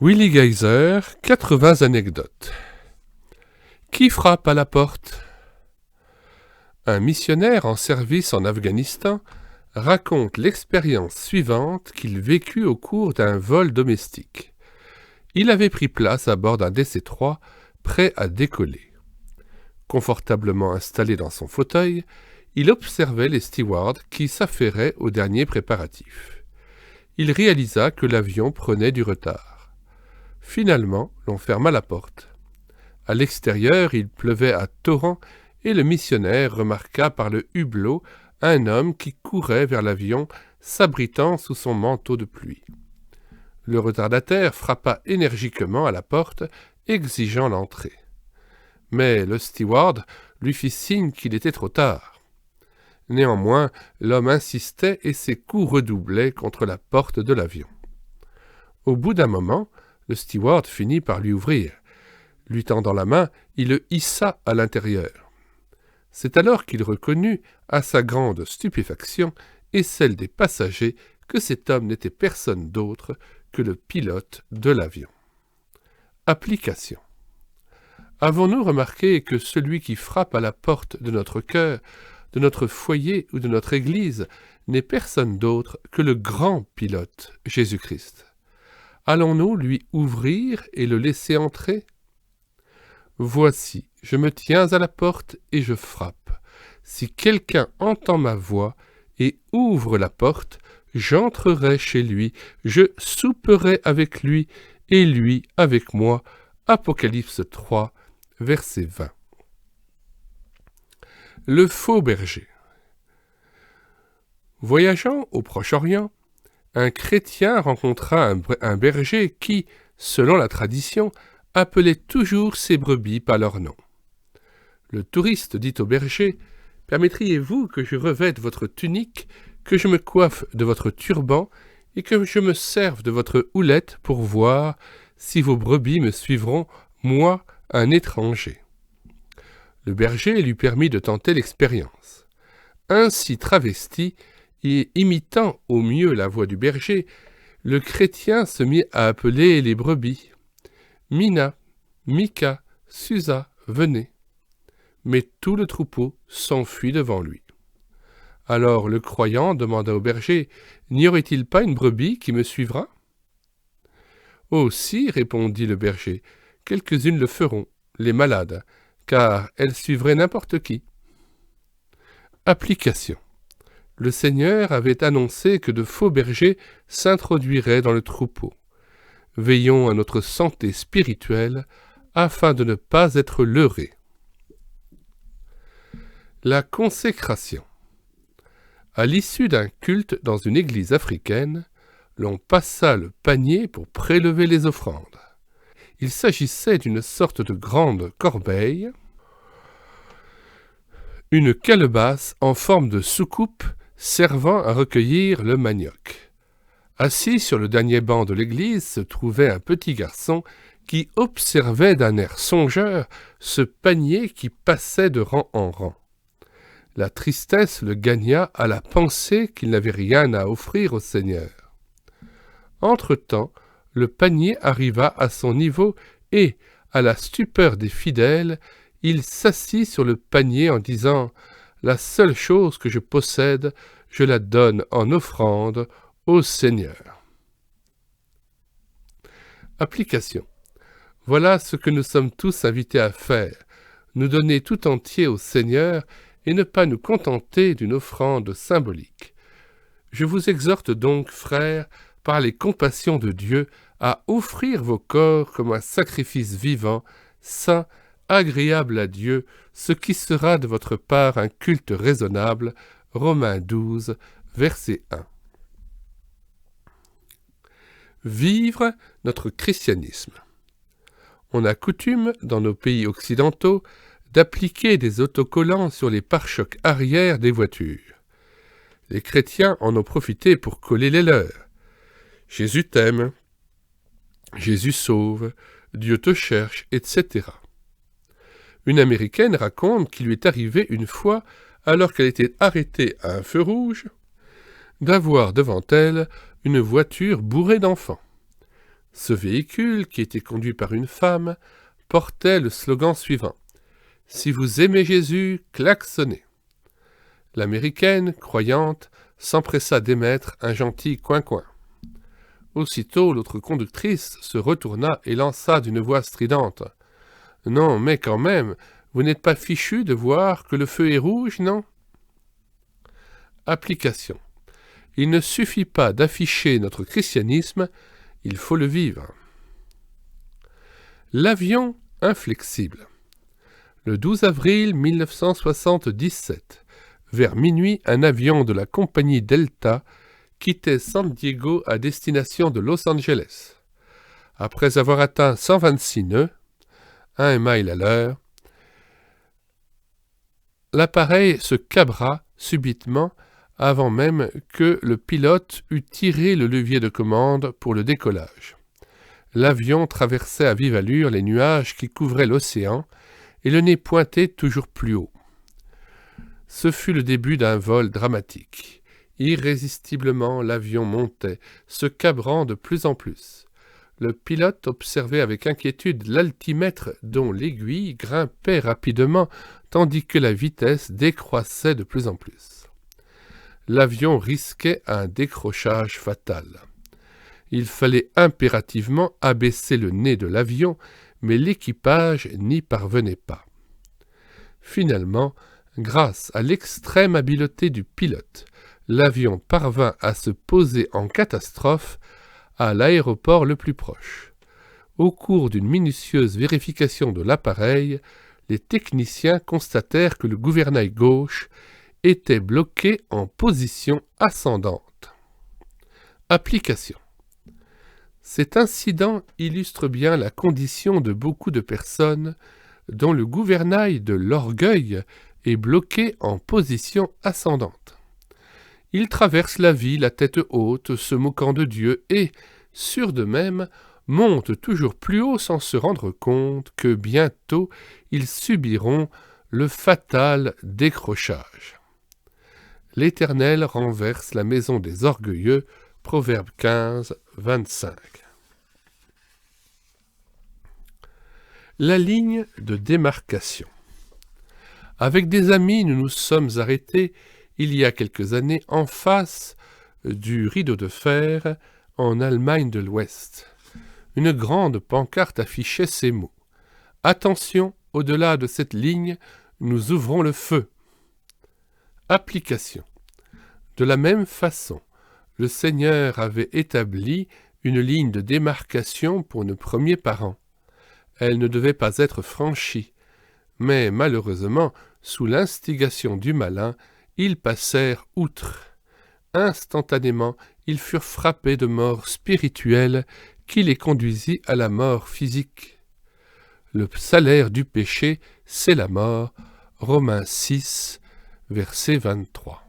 Willy Geyser, 80 anecdotes. Qui frappe à la porte? Un missionnaire en service en Afghanistan raconte l'expérience suivante qu'il vécut au cours d'un vol domestique. Il avait pris place à bord d'un DC-3, prêt à décoller. Confortablement installé dans son fauteuil, il observait les stewards qui s'affairaient aux derniers préparatifs. Il réalisa que l'avion prenait du retard. Finalement, l'on ferma la porte. À l'extérieur, il pleuvait à torrents et le missionnaire remarqua par le hublot un homme qui courait vers l'avion, s'abritant sous son manteau de pluie. Le retardataire frappa énergiquement à la porte, exigeant l'entrée. Mais le steward lui fit signe qu'il était trop tard. Néanmoins, l'homme insistait et ses coups redoublaient contre la porte de l'avion. Au bout d'un moment, le steward finit par lui ouvrir. Lui tendant la main, il le hissa à l'intérieur. C'est alors qu'il reconnut, à sa grande stupéfaction et celle des passagers, que cet homme n'était personne d'autre que le pilote de l'avion. Application. Avons-nous remarqué que celui qui frappe à la porte de notre cœur, de notre foyer ou de notre église n'est personne d'autre que le grand pilote, Jésus-Christ? Allons-nous lui ouvrir et le laisser entrer? Voici, je me tiens à la porte et je frappe. Si quelqu'un entend ma voix et ouvre la porte, j'entrerai chez lui, je souperai avec lui et lui avec moi. Apocalypse 3, verset 20. Le faux berger. Voyageant au Proche-Orient, un chrétien rencontra un berger qui, selon la tradition, appelait toujours ses brebis par leur nom. Le touriste dit au berger « Permettriez-vous que je revête votre tunique, que je me coiffe de votre turban et que je me serve de votre houlette pour voir si vos brebis me suivront, moi, un étranger ?» Le berger lui permit de tenter l'expérience. Ainsi travesti et imitant au mieux la voix du berger, le chrétien se mit à appeler les brebis. Mina, Mika, Susa, venez. Mais tout le troupeau s'enfuit devant lui. Alors le croyant demanda au berger, n'y aurait-il pas une brebis qui me suivra? Oh si, répondit le berger, quelques-unes le feront, les malades, car elles suivraient n'importe qui. Application. Le Seigneur avait annoncé que de faux bergers s'introduiraient dans le troupeau. Veillons à notre santé spirituelle afin de ne pas être leurrés. La consécration. À l'issue d'un culte dans une église africaine, l'on passa le panier pour prélever les offrandes. Il s'agissait d'une sorte de grande corbeille, une calebasse en forme de soucoupe servant à recueillir le manioc. Assis sur le dernier banc de l'église se trouvait un petit garçon qui observait d'un air songeur ce panier qui passait de rang en rang. La tristesse le gagna à la pensée qu'il n'avait rien à offrir au Seigneur. Entre-temps, le panier arriva à son niveau et, à la stupeur des fidèles, il s'assit sur le panier en disant « La seule chose que je possède, je la donne en offrande au Seigneur. » Application. Voilà ce que nous sommes tous invités à faire, nous donner tout entier au Seigneur et ne pas nous contenter d'une offrande symbolique. Je vous exhorte donc, frères, par les compassions de Dieu, à offrir vos corps comme un sacrifice vivant, saint, agréable à Dieu, ce qui sera de votre part un culte raisonnable. Romains 12, verset 1. Vivre notre christianisme. On a coutume, dans nos pays occidentaux, d'appliquer des autocollants sur les pare-chocs arrière des voitures. Les chrétiens en ont profité pour coller les leurs. Jésus t'aime, Jésus sauve, Dieu te cherche, etc. Une Américaine raconte qu'il lui est arrivé une fois, alors qu'elle était arrêtée à un feu rouge, d'avoir devant elle une voiture bourrée d'enfants. Ce véhicule, qui était conduit par une femme, portait le slogan suivant : « Si vous aimez Jésus, klaxonnez ». L'américaine, croyante, s'empressa d'émettre un gentil coin-coin. Aussitôt, l'autre conductrice se retourna et lança d'une voix stridente : « Non, mais quand même, vous n'êtes pas fichu de voir que le feu est rouge, non ?» Application. Il ne suffit pas d'afficher notre christianisme, il faut le vivre. L'avion inflexible. Le 12 avril 1977, vers minuit, un avion de la compagnie Delta quittait San Diego à destination de Los Angeles. Après avoir atteint 126 nœuds, 1 mile à l'heure, l'appareil se cabra subitement avant même que le pilote eût tiré le levier de commande pour le décollage. L'avion traversait à vive allure les nuages qui couvraient l'océan et le nez pointait toujours plus haut. Ce fut le début d'un vol dramatique. Irrésistiblement, l'avion montait, se cabrant de plus en plus. Le pilote observait avec inquiétude l'altimètre dont l'aiguille grimpait rapidement tandis que la vitesse décroissait de plus en plus. L'avion risquait un décrochage fatal. Il fallait impérativement abaisser le nez de l'avion, mais l'équipage n'y parvenait pas. Finalement, grâce à l'extrême habileté du pilote, l'avion parvint à se poser en catastrophe à l'aéroport le plus proche. Au cours d'une minutieuse vérification de l'appareil, les techniciens constatèrent que le gouvernail gauche était bloqué en position ascendante. Application. Cet incident illustre bien la condition de beaucoup de personnes dont le gouvernail de l'orgueil est bloqué en position ascendante. Ils traversent la vie la tête haute, se moquant de Dieu et, sûrs d'eux-mêmes, montent toujours plus haut sans se rendre compte que bientôt ils subiront le fatal décrochage. L'Éternel renverse la maison des orgueilleux, Proverbe 15, 25. La ligne de démarcation. Avec des amis, nous nous sommes arrêtés il y a quelques années en face du rideau de fer en Allemagne de l'Ouest. Une grande pancarte affichait ces mots : « Attention, au-delà de cette ligne, nous ouvrons le feu. » Application. De la même façon, le Seigneur avait établi une ligne de démarcation pour nos premiers parents. Elle ne devait pas être franchie, mais malheureusement, sous l'instigation du malin, ils passèrent outre. Instantanément, ils furent frappés de mort spirituelle qui les conduisit à la mort physique. Le salaire du péché, c'est la mort. Romains 6, verset 23.